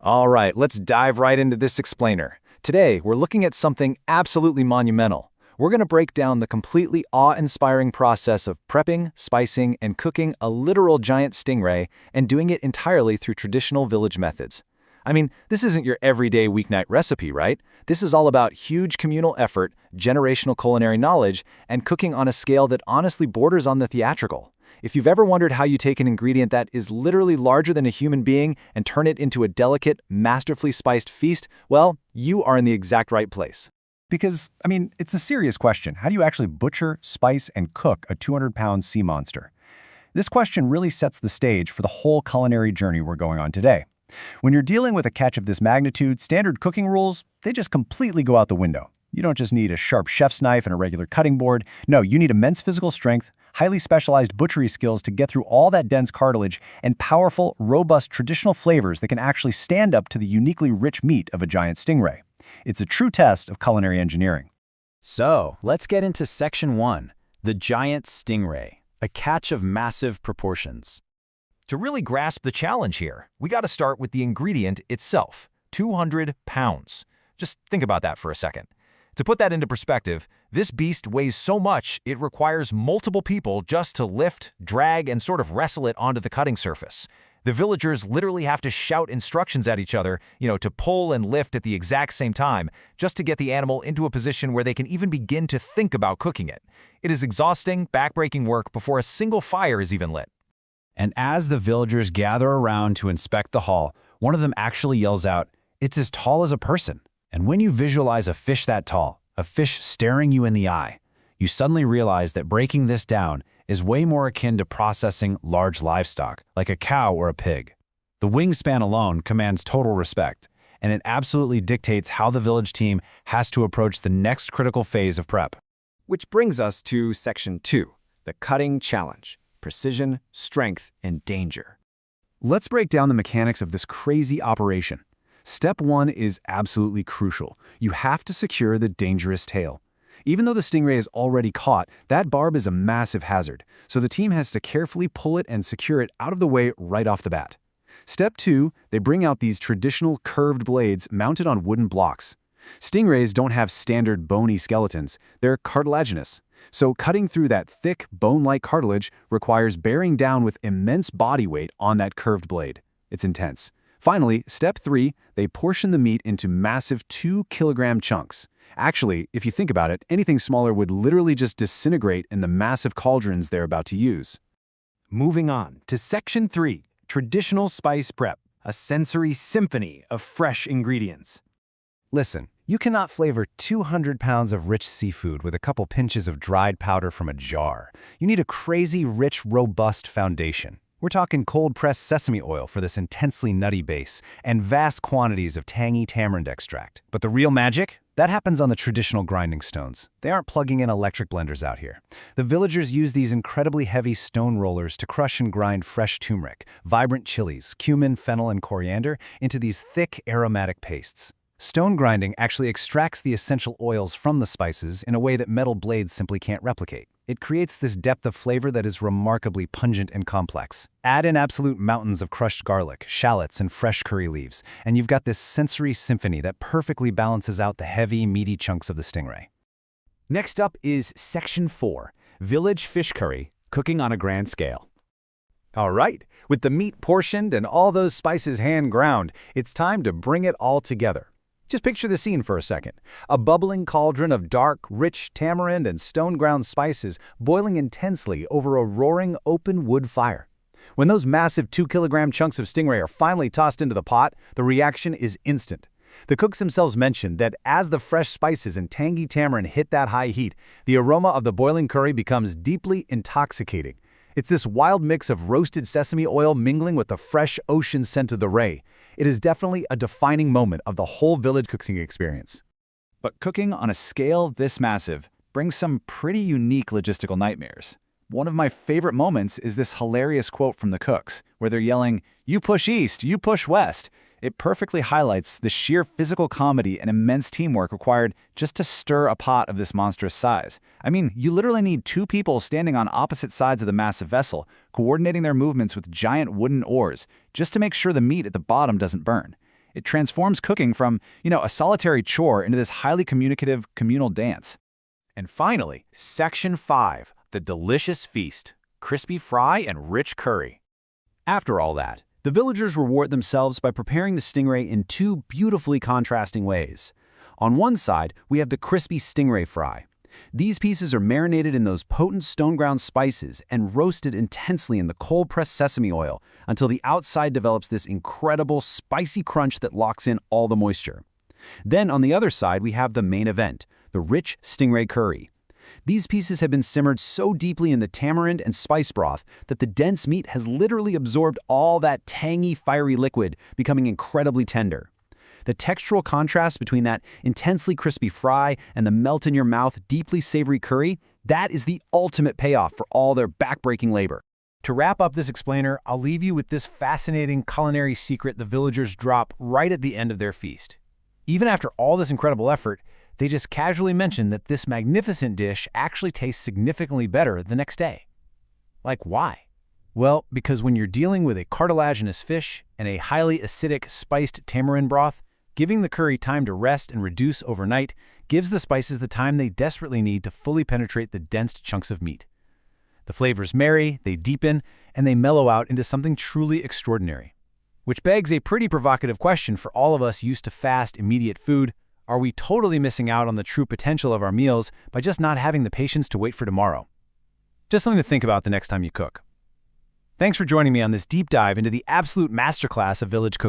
All right, let's dive right into this explainer. Today, we're looking at something absolutely monumental. We're going to break down the completely awe-inspiring process of prepping, spicing, and cooking a literal giant stingray and doing it entirely through traditional village methods. I mean, this isn't your everyday weeknight recipe, right? This is all about huge communal effort, generational culinary knowledge, and cooking on a scale that honestly borders on the theatrical. If you've ever wondered how you take an ingredient that is literally larger than a human being and turn it into a delicate, masterfully spiced feast, well, you are in the exact right place. Because, it's a serious question. How do you actually butcher, spice, and cook a 200-pound sea monster? This question really sets the stage for the whole culinary journey we're going on today. When you're dealing with a catch of this magnitude, standard cooking rules, they just completely go out the window. You don't just need a sharp chef's knife and a regular cutting board. No, you need immense physical strength, highly specialized butchery skills to get through all that dense cartilage, and powerful, robust traditional flavors that can actually stand up to the uniquely rich meat of a giant stingray. It's a true test of culinary engineering. So, let's get into Section 1, the giant stingray, a catch of massive proportions. To really grasp the challenge here, we got to start with the ingredient itself, 200 pounds. Just think about that for a second. To put that into perspective, this beast weighs so much it requires multiple people just to lift, drag, and sort of wrestle it onto the cutting surface. The villagers literally have to shout instructions at each other, to pull and lift at the exact same time, just to get the animal into a position where they can even begin to think about cooking it. It is exhausting, backbreaking work before a single fire is even lit. And as the villagers gather around to inspect the haul, one of them actually yells out, "It's as tall as a person." And when you visualize a fish that tall, a fish staring you in the eye, you suddenly realize that breaking this down is way more akin to processing large livestock, like a cow or a pig. The wingspan alone commands total respect, and it absolutely dictates how the village team has to approach the next critical phase of prep. Which brings us to Section 2, the cutting challenge, precision, strength, and danger. Let's break down the mechanics of this crazy operation. Step 1 is absolutely crucial. You have to secure the dangerous tail. Even though the stingray is already caught, that barb is a massive hazard, so the team has to carefully pull it and secure it out of the way right off the bat. Step 2, they bring out these traditional curved blades mounted on wooden blocks. Stingrays don't have standard bony skeletons, they're cartilaginous. So cutting through that thick, bone-like cartilage requires bearing down with immense body weight on that curved blade. It's intense. Finally, step 3, they portion the meat into massive 2-kilogram chunks. Actually, if you think about it, anything smaller would literally just disintegrate in the massive cauldrons they're about to use. Moving on to Section 3, traditional spice prep, a sensory symphony of fresh ingredients. Listen, you cannot flavor 200 pounds of rich seafood with a couple pinches of dried powder from a jar. You need a crazy, rich, robust foundation. We're talking cold-pressed sesame oil for this intensely nutty base, and vast quantities of tangy tamarind extract. But the real magic? That happens on the traditional grinding stones. They aren't plugging in electric blenders out here. The villagers use these incredibly heavy stone rollers to crush and grind fresh turmeric, vibrant chilies, cumin, fennel, and coriander into these thick, aromatic pastes. Stone grinding actually extracts the essential oils from the spices in a way that metal blades simply can't replicate. It creates this depth of flavor that is remarkably pungent and complex. Add in absolute mountains of crushed garlic, shallots, and fresh curry leaves, and you've got this sensory symphony that perfectly balances out the heavy, meaty chunks of the stingray. Next up is Section 4, village fish curry, cooking on a grand scale. All right, with the meat portioned and all those spices hand ground, it's time to bring it all together. Just picture the scene for a second. A bubbling cauldron of dark, rich tamarind and stone-ground spices boiling intensely over a roaring open wood fire. When those massive 2-kilogram chunks of stingray are finally tossed into the pot, the reaction is instant. The cooks themselves mentioned that as the fresh spices and tangy tamarind hit that high heat, the aroma of the boiling curry becomes deeply intoxicating. It's this wild mix of roasted sesame oil mingling with the fresh ocean scent of the ray. It is definitely a defining moment of the whole village cooking experience. But cooking on a scale this massive brings some pretty unique logistical nightmares. One of my favorite moments is this hilarious quote from the cooks, where they're yelling, "You push east, you push west." It perfectly highlights the sheer physical comedy and immense teamwork required just to stir a pot of this monstrous size. I mean, you literally need 2 people standing on opposite sides of the massive vessel, coordinating their movements with giant wooden oars, just to make sure the meat at the bottom doesn't burn. It transforms cooking from, a solitary chore into this highly communicative communal dance. And finally, Section 5, the delicious feast, crispy fry and rich curry. After all that, the villagers reward themselves by preparing the stingray in two beautifully contrasting ways. On one side, we have the crispy stingray fry. These pieces are marinated in those potent stone-ground spices and roasted intensely in the cold-pressed sesame oil until the outside develops this incredible spicy crunch that locks in all the moisture. Then on the other side, we have the main event, the rich stingray curry. These pieces have been simmered so deeply in the tamarind and spice broth that the dense meat has literally absorbed all that tangy, fiery liquid, becoming incredibly tender. The textural contrast between that intensely crispy fry and the melt-in-your-mouth, deeply savory curry, that is the ultimate payoff for all their back-breaking labor. To wrap up this explainer, I'll leave you with this fascinating culinary secret the villagers drop right at the end of their feast. Even after all this incredible effort, they just casually mention that this magnificent dish actually tastes significantly better the next day. Like, why? Well, because when you're dealing with a cartilaginous fish and a highly acidic spiced tamarind broth, giving the curry time to rest and reduce overnight gives the spices the time they desperately need to fully penetrate the dense chunks of meat. The flavors marry, they deepen, and they mellow out into something truly extraordinary. Which begs a pretty provocative question for all of us used to fast, immediate food. Are we totally missing out on the true potential of our meals by just not having the patience to wait for tomorrow? Just something to think about the next time you cook. Thanks for joining me on this deep dive into the absolute masterclass of village cooking.